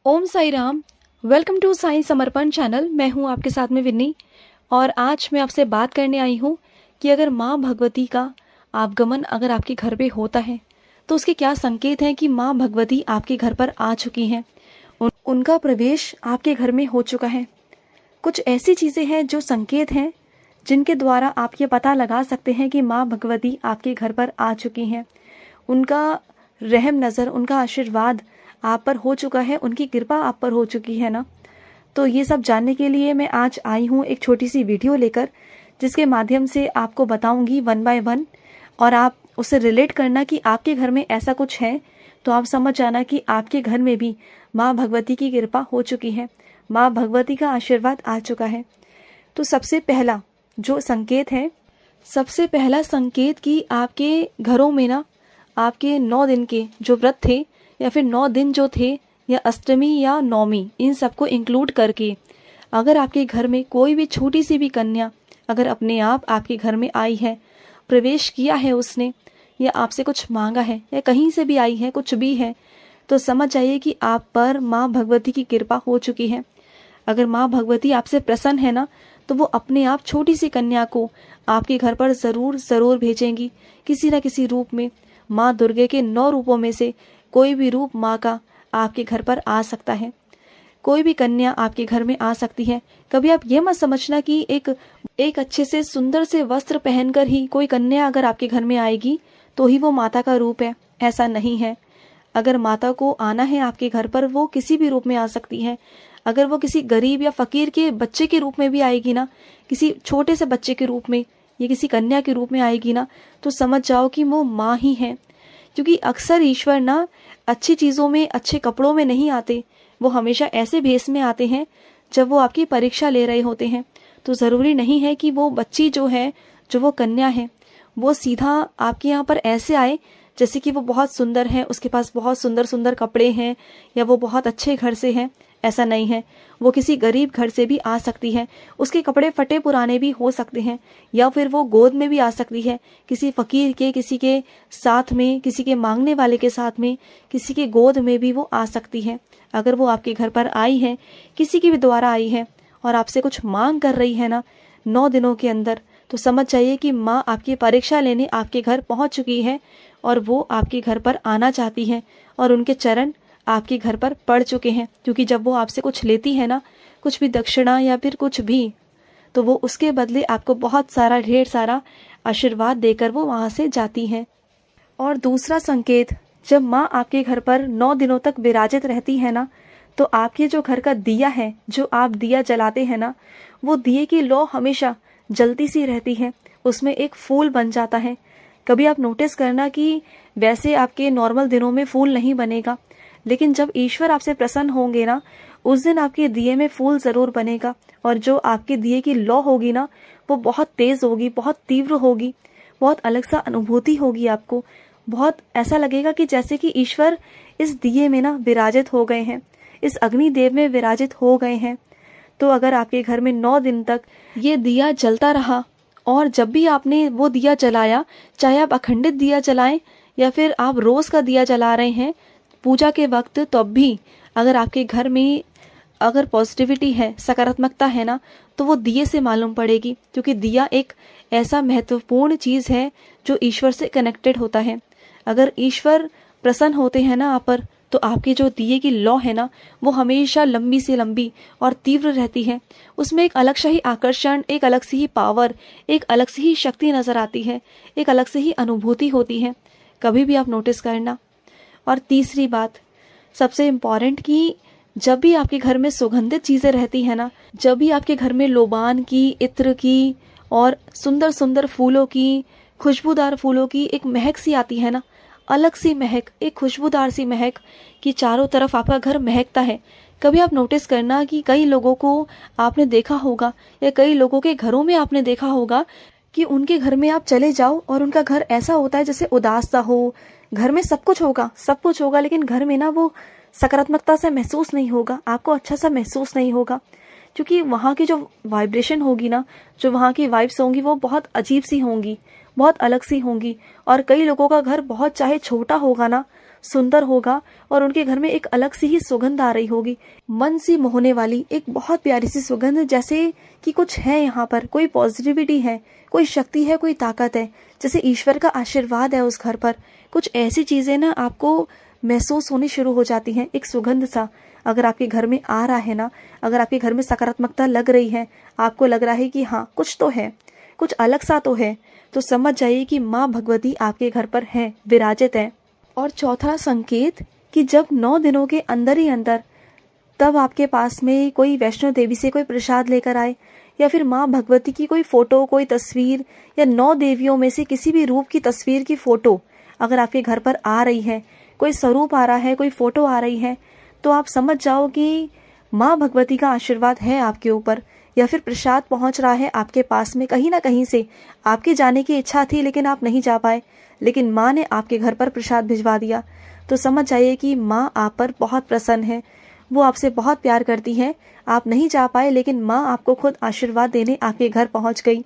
Om Sai Ram. Welcome to Sai Samarpan channel. मैं हूं आपके साथ में विन्नी और आज मैं आपसे बात करने आई हूं कि अगर माँ भगवती का आगमन अगर आपके घर पे होता है तो उसके क्या संकेत हैं कि माँ भगवती आपके घर पर आ चुकी हैं, उनका प्रवेश आपके घर में हो चुका है। कुछ ऐसी चीज़ें हैं जो संकेत हैं जिनके द्वारा आप ये पता लगा सकते हैं कि माँ भगवती आपके घर पर आ चुकी हैं। उनका रहम नज़र, उनका आशीर्वाद आप पर हो चुका है, उनकी कृपा आप पर हो चुकी है ना। तो ये सब जानने के लिए मैं आज आई हूँ एक छोटी सी वीडियो लेकर, जिसके माध्यम से आपको बताऊंगी वन बाय वन, और आप उससे रिलेट करना कि आपके घर में ऐसा कुछ है तो आप समझ जाना कि आपके घर में भी माँ भगवती की कृपा हो चुकी है, माँ भगवती का आशीर्वाद आ चुका है। तो सबसे पहला जो संकेत है, सबसे पहला संकेत कि आपके घरों में ना आपके 9 दिन के जो व्रत थे या फिर 9 दिन जो थे या अष्टमी या नौमी, इन सबको इंक्लूड करके अगर आपके घर में कोई भी छोटी सी भी कन्या अगर अपने आप आपके घर में आई है, प्रवेश किया है उसने, या आपसे कुछ मांगा है या कहीं से भी आई है, कुछ भी है, तो समझ जाइए कि आप पर माँ भगवती की कृपा हो चुकी है। अगर माँ भगवती आपसे प्रसन्न है ना, तो वो अपने आप छोटी सी कन्या को आपके घर पर ज़रूर भेजेंगी, किसी न किसी रूप में। माँ दुर्गे के 9 रूपों में से कोई भी रूप माँ का आपके घर पर आ सकता है, कोई भी कन्या आपके घर में आ सकती है। कभी आप ये मत समझना कि एक अच्छे से सुंदर से वस्त्र पहनकर ही कोई कन्या अगर आपके घर में आएगी तो ही वो माता का रूप है, ऐसा नहीं है। अगर माता को आना है आपके घर पर, वो किसी भी रूप में आ सकती है। अगर वो किसी गरीब या फकीर के बच्चे के रूप में भी आएगी ना, किसी छोटे से बच्चे के रूप में या किसी कन्या के रूप में आएगी ना, तो समझ जाओ कि वो माँ ही है। क्योंकि अक्सर ईश्वर ना अच्छी चीज़ों में, अच्छे कपड़ों में नहीं आते, वो हमेशा ऐसे भेष में आते हैं जब वो आपकी परीक्षा ले रहे होते हैं। तो ज़रूरी नहीं है कि वो बच्ची जो है, जो वो कन्या है, वो सीधा आपके यहाँ पर ऐसे आए जैसे कि वो बहुत सुंदर है, उसके पास बहुत सुंदर सुंदर कपड़े हैं, या वो बहुत अच्छे घर से है। ऐसा नहीं है। वो किसी गरीब घर से भी आ सकती है, उसके कपड़े फटे पुराने भी हो सकते हैं, या फिर वो गोद में भी आ सकती है, किसी फकीर के, किसी के साथ में, किसी के मांगने वाले के साथ में, किसी के गोद में भी वो आ सकती है। अगर वो आपके घर पर आई है, किसी के भी द्वारा आई है और आपसे कुछ मांग कर रही है ना 9 दिनों के अंदर, तो समझ जाइए कि माँ आपकी परीक्षा लेने आपके घर पहुँच चुकी है और वो आपके घर पर आना चाहती है और उनके चरण आपके घर पर पड़ चुके हैं। क्योंकि जब वो आपसे कुछ लेती है ना, कुछ भी दक्षिणा या फिर कुछ भी, तो वो उसके बदले आपको बहुत सारा, ढेर सारा आशीर्वाद देकर वो वहाँ से जाती हैं। और दूसरा संकेत, जब माँ आपके घर पर 9 दिनों तक विराजित रहती है ना, तो आपके जो घर का दिया है, जो आप दिया जलाते हैं ना, वो दिए की लौ हमेशा जलती सी रहती है, उसमें एक फूल बन जाता है। कभी आप नोटिस करना कि वैसे आपके नॉर्मल दिनों में फूल नहीं बनेगा, लेकिन जब ईश्वर आपसे प्रसन्न होंगे ना, उस दिन आपके दिए में फूल ज़रूर बनेगा। और जो आपके दिए की लौ होगी ना, वो बहुत तेज़ होगी, बहुत तीव्र होगी, बहुत अलग सा अनुभूति होगी आपको। बहुत ऐसा लगेगा कि जैसे कि ईश्वर इस दिए में ना विराजित हो गए हैं, इस अग्निदेव में विराजित हो गए हैं। तो अगर आपके घर में 9 दिन तक ये दिया जलता रहा, और जब भी आपने वो दिया जलाया, चाहे आप अखंडित दिया जलाएं या फिर आप रोज़ का दिया जला रहे हैं पूजा के वक्त, तब भी अगर आपके घर में अगर पॉजिटिविटी है, सकारात्मकता है ना, तो वो दिए से मालूम पड़ेगी। क्योंकि दिया एक ऐसा महत्वपूर्ण चीज़ है जो ईश्वर से कनेक्टेड होता है। अगर ईश्वर प्रसन्न होते हैं ना आप पर, तो आपके जो दिए की लौ है ना, वो हमेशा लंबी से लंबी और तीव्र रहती है। उसमें एक अलग सा ही आकर्षण, एक अलग सी ही पावर, एक अलग सी ही शक्ति नज़र आती है, एक अलग से ही अनुभूति होती है। कभी भी आप नोटिस करना। और तीसरी बात, सबसे इम्पॉर्टेंट, कि जब भी आपके घर में सुगंधित चीज़ें रहती हैं ना, जब भी आपके घर में लोबान की, इत्र की और सुंदर सुंदर फूलों की, खुशबूदार फूलों की एक महक सी आती है ना, अलग सी महक, एक खुशबूदार सी महक कि चारों तरफ आपका घर महकता है। कभी आप नोटिस करना कि कई लोगों को आपने देखा होगा, या कई लोगों के घरों में आपने देखा होगा कि उनके घर में आप चले जाओ और उनका घर ऐसा होता है जैसे उदास सा हो। घर में सब कुछ होगा, लेकिन घर में ना वो सकारात्मकता से महसूस नहीं होगा, आपको अच्छा सा महसूस नहीं होगा। क्योंकि वहाँ की जो वाइब्रेशन होगी ना, जो वहाँ की वाइब्स होंगी, वो बहुत अजीब सी होंगी, बहुत अलग सी होंगी। और कई लोगों का घर बहुत चाहे छोटा होगा ना, सुंदर होगा और उनके घर में एक अलग सी ही सुगंध आ रही होगी, मन सी मोहने वाली एक बहुत प्यारी सी सुगंध, जैसे कि कुछ है यहाँ पर, कोई पॉजिटिविटी है, कोई शक्ति है, कोई ताकत है, जैसे ईश्वर का आशीर्वाद है उस घर पर। कुछ ऐसी चीजें ना आपको महसूस होनी शुरू हो जाती हैं, एक सुगंध सा अगर आपके घर में आ रहा है ना, अगर आपके घर में सकारात्मकता लग रही है, आपको लग रहा है कि हाँ कुछ तो है, कुछ अलग सा तो है, तो समझ जाइए कि माँ भगवती आपके घर पर है, विराजित है। और चौथा संकेत कि जब 9 दिनों के अंदर ही अंदर तब आपके पास में कोई वैष्णो देवी से कोई प्रसाद लेकर आए, या फिर माँ भगवती की कोई फोटो, कोई तस्वीर, या 9 देवियों में से किसी भी रूप की तस्वीर की फोटो अगर आपके घर पर आ रही है, कोई स्वरूप आ रहा है, कोई फोटो आ रही है, तो आप समझ जाओ कि माँ भगवती का आशीर्वाद है आपके ऊपर, या फिर प्रसाद पहुंच रहा है आपके पास में कहीं ना कहीं से। आपके जाने की इच्छा थी लेकिन आप नहीं जा पाए, लेकिन माँ ने आपके घर पर प्रसाद भिजवा दिया, तो समझ जाइए कि माँ आप पर बहुत प्रसन्न है, वो आपसे बहुत प्यार करती है। आप नहीं जा पाए लेकिन माँ आपको खुद आशीर्वाद देने आपके घर पहुंच गई,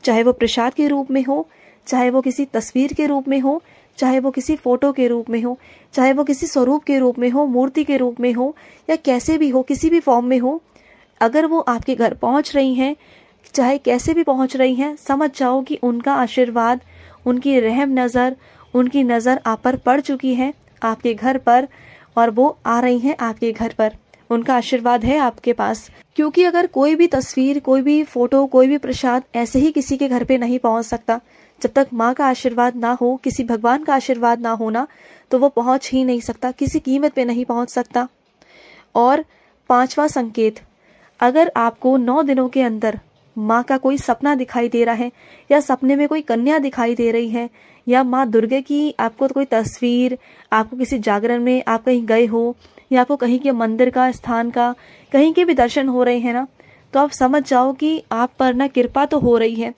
चाहे वो प्रसाद के रूप में हो, चाहे वो किसी तस्वीर के रूप में हो, चाहे वो किसी फोटो के रूप में हो, चाहे वो किसी स्वरूप के रूप में हो, मूर्ति के रूप में हो, या कैसे भी हो, किसी भी फॉर्म में हो, अगर वो आपके घर पहुंच रही हैं, चाहे कैसे भी पहुंच रही हैं, समझ जाओ कि उनका आशीर्वाद, उनकी रहम नज़र, उनकी नज़र आप पर पड़ चुकी है आपके घर पर, और वो आ रही हैं आपके घर पर, उनका आशीर्वाद है आपके पास। क्योंकि अगर कोई भी तस्वीर, कोई भी फोटो, कोई भी प्रसाद ऐसे ही किसी के घर पे नहीं पहुंच सकता, जब तक माँ का आशीर्वाद ना हो, किसी भगवान का आशीर्वाद ना होना, तो वो पहुंच ही नहीं सकता, किसी कीमत पे नहीं पहुंच सकता। और 5वां संकेत, अगर आपको 9 दिनों के अंदर माँ का कोई सपना दिखाई दे रहा है, या सपने में कोई कन्या दिखाई दे रही है, या माँ दुर्गा की आपको कोई तस्वीर, आपको किसी जागरण में आप कहीं गए हो, या आपको कहीं के मंदिर का, स्थान का, कहीं के भी दर्शन हो रहे हैं ना, तो आप समझ जाओ कि आप पर ना कृपा तो हो रही है।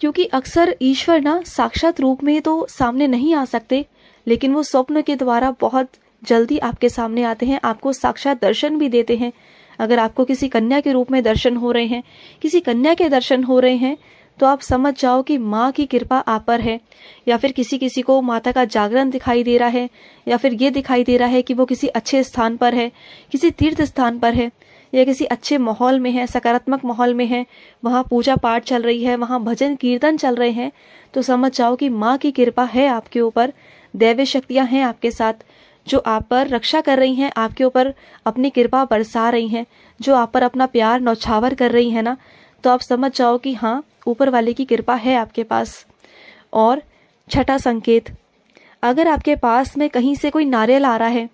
क्योंकि अक्सर ईश्वर ना साक्षात रूप में तो सामने नहीं आ सकते, लेकिन वो स्वप्न के द्वारा बहुत जल्दी आपके सामने आते हैं, आपको साक्षात दर्शन भी देते हैं। अगर आपको किसी कन्या के रूप में दर्शन हो रहे हैं, किसी कन्या के दर्शन हो रहे हैं, तो आप समझ जाओ कि माँ की कृपा आप पर है। या फिर किसी किसी को माता का जागरण दिखाई दे रहा है, या फिर ये दिखाई दे रहा है कि वो किसी अच्छे स्थान पर है, किसी तीर्थ स्थान पर है, या किसी अच्छे माहौल में है, सकारात्मक माहौल में है, वहाँ पूजा पाठ चल रही है, वहाँ भजन कीर्तन चल रहे हैं, तो समझ जाओ कि माँ की कृपा है आपके ऊपर, दैवीय शक्तियाँ हैं आपके साथ, जो आप पर रक्षा कर रही हैं, आपके ऊपर अपनी कृपा बरसा रही हैं, जो आप पर अपना प्यार नौछावर कर रही है ना, तो आप समझ जाओ कि हाँ ऊपर वाले की कृपा है आपके पास। और 6ठा संकेत, अगर आपके पास में कहीं से कोई नारियल आ रहा है,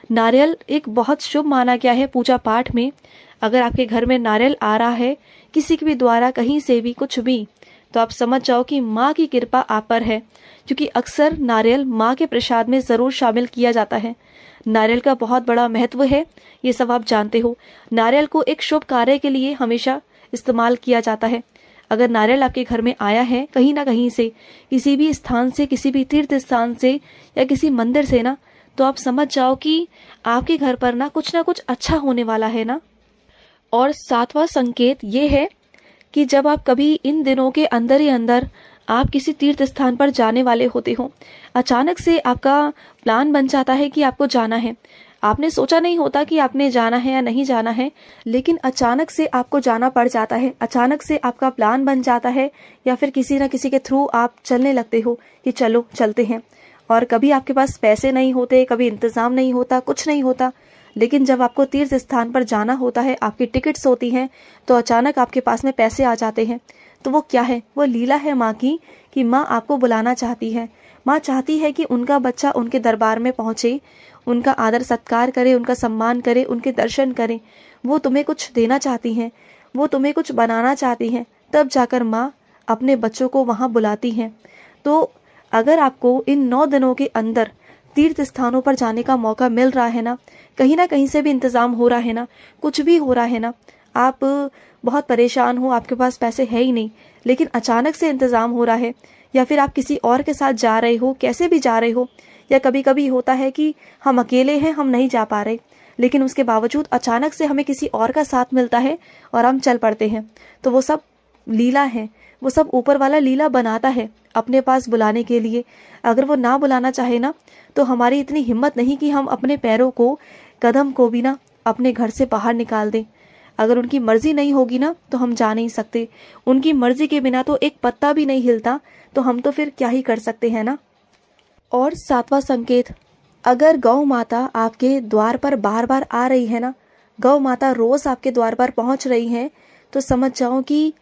नारियल एक बहुत शुभ माना गया है पूजा पाठ में। अगर आपके घर में नारियल आ रहा है किसी के भी द्वारा, कहीं से भी, कुछ भी, तो आप समझ जाओ कि माँ की कृपा आप पर है। क्योंकि अक्सर नारियल माँ के प्रसाद में ज़रूर शामिल किया जाता है। नारियल का बहुत बड़ा महत्व है, ये सब आप जानते हो। नारियल को एक शुभ कार्य के लिए हमेशा इस्तेमाल किया जाता है। अगर नारियल आपके घर में आया है कहीं ना कहीं से, किसी भी स्थान से, किसी भी तीर्थ स्थान से, या किसी मंदिर से ना, तो आप समझ जाओ कि आपके घर पर ना कुछ अच्छा होने वाला है ना। और 7वां संकेत ये है कि जब आप कभी इन दिनों के अंदर ही अंदर आप किसी तीर्थ स्थान पर जाने वाले होते हो, अचानक से आपका प्लान बन जाता है कि आपको जाना है। आपने सोचा नहीं होता कि आपने जाना है या नहीं जाना है, लेकिन अचानक से आपको जाना पड़ जाता है, अचानक से आपका प्लान बन जाता है, या फिर किसी न किसी के थ्रू आप चलने लगते हो कि चलो चलते हैं। और कभी आपके पास पैसे नहीं होते, कभी इंतजाम नहीं होता, कुछ नहीं होता, लेकिन जब आपको तीर्थ स्थान पर जाना होता है, आपकी टिकट्स होती हैं, तो अचानक आपके पास में पैसे आ जाते हैं। तो वो क्या है? वो लीला है माँ की, कि माँ आपको बुलाना चाहती है। माँ चाहती है कि उनका बच्चा उनके दरबार में पहुँचे, उनका आदर सत्कार करे, उनका सम्मान करे, उनके दर्शन करे। वो तुम्हें कुछ देना चाहती हैं, वो तुम्हें कुछ बनाना चाहती हैं, तब जाकर माँ अपने बच्चों को वहाँ बुलाती हैं। तो अगर आपको इन 9 दिनों के अंदर तीर्थ स्थानों पर जाने का मौका मिल रहा है ना कहीं से भी इंतज़ाम हो रहा है ना, कुछ भी हो रहा है ना, आप बहुत परेशान हो, आपके पास पैसे है ही नहीं, लेकिन अचानक से इंतज़ाम हो रहा है, या फिर आप किसी और के साथ जा रहे हो, कैसे भी जा रहे हो, या कभी कभी होता है कि हम अकेले हैं, हम नहीं जा पा रहे, लेकिन उसके बावजूद अचानक से हमें किसी और का साथ मिलता है और हम चल पड़ते हैं। तो वो सब लीला है, वो सब ऊपर वाला लीला बनाता है अपने पास बुलाने के लिए। अगर वो ना बुलाना चाहे ना तो हमारी इतनी हिम्मत नहीं कि हम अपने पैरों को, कदम को भी ना अपने घर से बाहर निकाल दें। अगर उनकी मर्जी नहीं होगी ना तो हम जा नहीं सकते। उनकी मर्जी के बिना तो एक पत्ता भी नहीं हिलता, तो हम तो फिर क्या ही कर सकते हैं ना। और 7वां संकेत, अगर गौ माता आपके द्वार पर बार बार आ रही है ना, गौ माता रोज आपके द्वार पर पहुंच रही है, तो समझ जाओ कि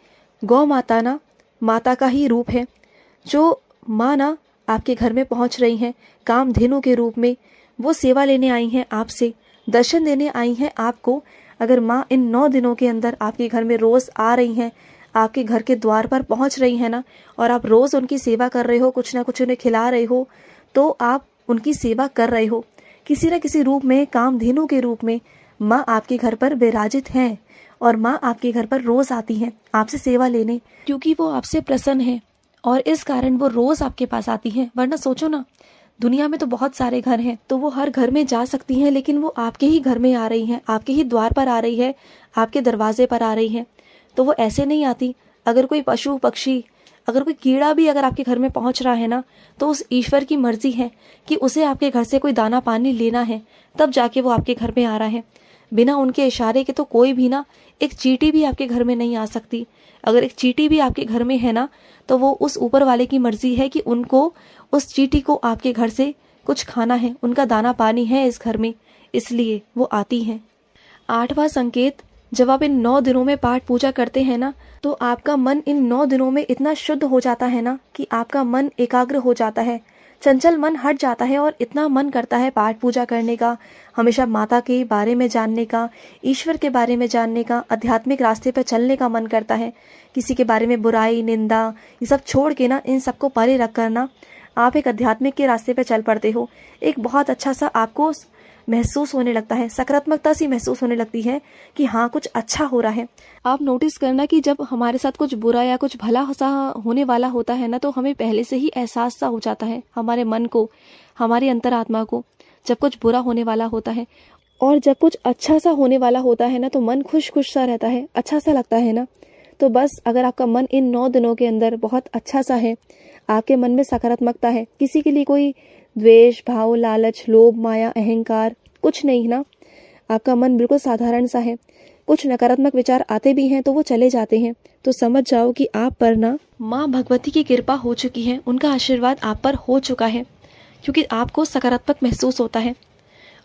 गौ माता ना माता का ही रूप है। जो माँ ना आपके घर में पहुंच रही हैं कामधेनु के रूप में, वो सेवा लेने आई हैं आपसे, दर्शन देने आई हैं आपको। अगर माँ इन 9 दिनों के अंदर आपके घर में रोज आ रही हैं, आपके घर के द्वार पर पहुंच रही है ना, और आप रोज उनकी सेवा कर रहे हो, कुछ ना कुछ उन्हें खिला रहे हो, तो आप उनकी सेवा कर रहे हो। किसी न किसी रूप में, कामधेनु के रूप में माँ आपके घर पर विराजित हैं, और माँ आपके घर पर रोज आती हैं आपसे सेवा लेने, क्योंकि वो आपसे प्रसन्न है और इस कारण वो रोज आपके पास आती हैं। वरना सोचो ना, दुनिया में तो बहुत सारे घर हैं, तो वो हर घर में जा सकती हैं, लेकिन वो आपके ही घर में आ रही हैं, आपके ही द्वार पर आ रही है, आपके दरवाजे पर आ रही हैं। तो वो ऐसे नहीं आती। अगर कोई पशु पक्षी, अगर कोई कीड़ा भी अगर आपके घर में पहुंच रहा है ना, तो उस ईश्वर की मर्जी है कि उसे आपके घर से कोई दाना पानी लेना है, तब जाके वो आपके घर में आ रहा है। बिना उनके इशारे के तो कोई भी ना, एक चींटी भी आपके घर में नहीं आ सकती। अगर एक चींटी भी आपके घर में है ना, तो वो उस ऊपर वाले की मर्जी है कि उनको, उस चींटी को आपके घर से कुछ खाना है, उनका दाना पानी है इस घर में, इसलिए वो आती हैं। 8वां संकेत, जब आप इन 9 दिनों में पाठ पूजा करते हैं ना, तो आपका मन इन 9 दिनों में इतना शुद्ध हो जाता है ना कि आपका मन एकाग्र हो जाता है, चंचल मन हट जाता है, और इतना मन करता है पाठ पूजा करने का, हमेशा माता के बारे में जानने का, ईश्वर के बारे में जानने का, आध्यात्मिक रास्ते पर चलने का मन करता है। किसी के बारे में बुराई, निंदा, ये सब छोड़ के ना, इन सबको परे रख कर ना आप एक आध्यात्मिक के रास्ते पर चल पड़ते हो। एक बहुत अच्छा सा आपको महसूस होने लगता है, सकारात्मकता सी महसूस होने लगती है कि हाँ कुछ अच्छा हो रहा है। आप नोटिस करना कि जब हमारे साथ कुछ बुरा या कुछ भला सा होने वाला होता है ना, तो हमें पहले से ही एहसास सा हो जाता है, हमारे मन को, हमारी अंतरात्मा को, जब कुछ बुरा होने वाला होता है। और जब कुछ अच्छा सा होने वाला होता है ना, तो मन खुश खुश सा रहता है, अच्छा सा लगता है ना। तो बस अगर आपका मन इन 9 दिनों के अंदर बहुत अच्छा सा है, आपके मन में सकारात्मकता है, किसी के लिए कोई द्वेष भाव, लालच, लोभ, माया, अहंकार कुछ नहीं ना, आपका मन बिल्कुल साधारण सा है, कुछ नकारात्मक विचार आते भी हैं तो वो चले जाते हैं, तो समझ जाओ कि आप पर ना माँ भगवती की कृपा हो चुकी है, उनका आशीर्वाद आप पर हो चुका है, क्योंकि आपको सकारात्मक महसूस होता है।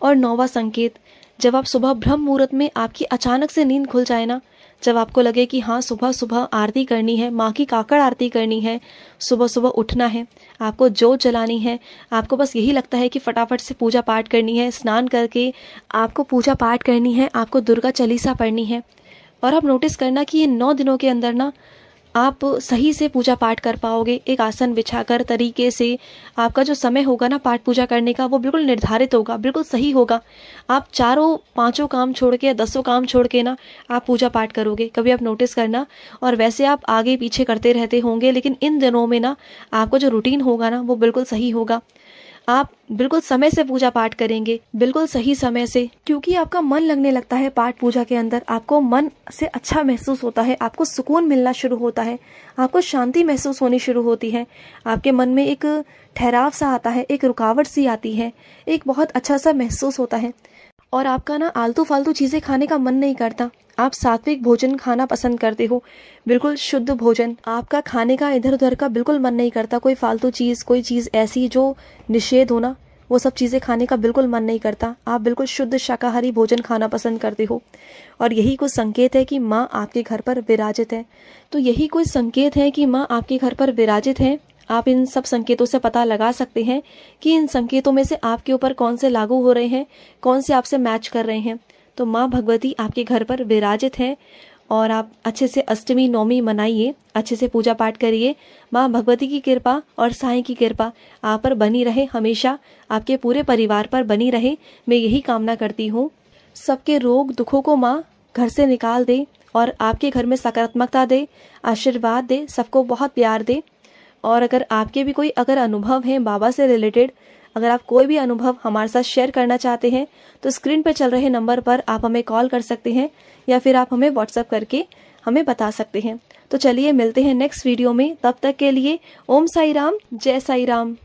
और 9वां संकेत, जब आप सुबह ब्रह्म मुहूर्त में आपकी अचानक से नींद खुल जाए ना, जब आपको लगे कि हाँ सुबह सुबह आरती करनी है, माँ की काकड़ आरती करनी है, सुबह सुबह उठना है, आपको जोत जलानी है, आपको बस यही लगता है कि फटाफट से पूजा पाठ करनी है, स्नान करके आपको पूजा पाठ करनी है, आपको दुर्गा चालीसा पढ़नी है। और आप नोटिस करना कि ये 9 दिनों के अंदर ना आप सही से पूजा पाठ कर पाओगे। एक आसन बिछाकर तरीके से आपका जो समय होगा ना पाठ पूजा करने का, वो बिल्कुल निर्धारित होगा, बिल्कुल सही होगा। आप 4-5 काम छोड़ के या 10 काम छोड़ के ना आप पूजा पाठ करोगे, कभी आप नोटिस करना। और वैसे आप आगे पीछे करते रहते होंगे, लेकिन इन दिनों में ना आपको जो रूटीन होगा ना वो बिल्कुल सही होगा। आप बिल्कुल समय से पूजा पाठ करेंगे, बिल्कुल सही समय से, क्योंकि आपका मन लगने लगता है पाठ पूजा के अंदर, आपको मन से अच्छा महसूस होता है, आपको सुकून मिलना शुरू होता है, आपको शांति महसूस होनी शुरू होती है, आपके मन में एक ठहराव सा आता है, एक रुकावट सी आती है, एक बहुत अच्छा सा महसूस होता है। और आपका ना आलतू फालतू चीज़ें खाने का मन नहीं करता, आप सात्विक भोजन खाना पसंद करते हो, बिल्कुल शुद्ध भोजन, आपका खाने का इधर उधर का बिल्कुल मन नहीं करता, कोई फालतू चीज़, कोई चीज़ ऐसी जो निषेध हो ना, वो सब चीज़ें खाने का बिल्कुल मन नहीं करता, आप बिल्कुल शुद्ध शाकाहारी भोजन खाना पसंद करते हो। और यही कुछ संकेत है कि माँ आपके घर पर विराजित है। तो यही कुछ संकेत है कि माँ आपके घर पर विराजित है। आप इन सब संकेतों से पता लगा सकते हैं कि इन संकेतों में से आपके ऊपर कौन से लागू हो रहे हैं, कौन से आपसे मैच कर रहे हैं। तो माँ भगवती आपके घर पर विराजित है, और आप अच्छे से अष्टमी नवमी मनाइए, अच्छे से पूजा पाठ करिए। माँ भगवती की कृपा और साईं की कृपा आप पर बनी रहे, हमेशा आपके पूरे परिवार पर बनी रहे, मैं यही कामना करती हूँ। सबके रोग दुखों को माँ घर से निकाल दे और आपके घर में सकारात्मकता दे, आशीर्वाद दे, सबको बहुत प्यार दे। और अगर आपके भी कोई अनुभव है बाबा से रिलेटेड, अगर आप कोई भी अनुभव हमारे साथ शेयर करना चाहते हैं, तो स्क्रीन पर चल रहे नंबर पर आप हमें कॉल कर सकते हैं, या फिर आप हमें व्हाट्सएप करके हमें बता सकते हैं। तो चलिए मिलते हैं नेक्स्ट वीडियो में, तब तक के लिए ओम साई राम, जय साई राम।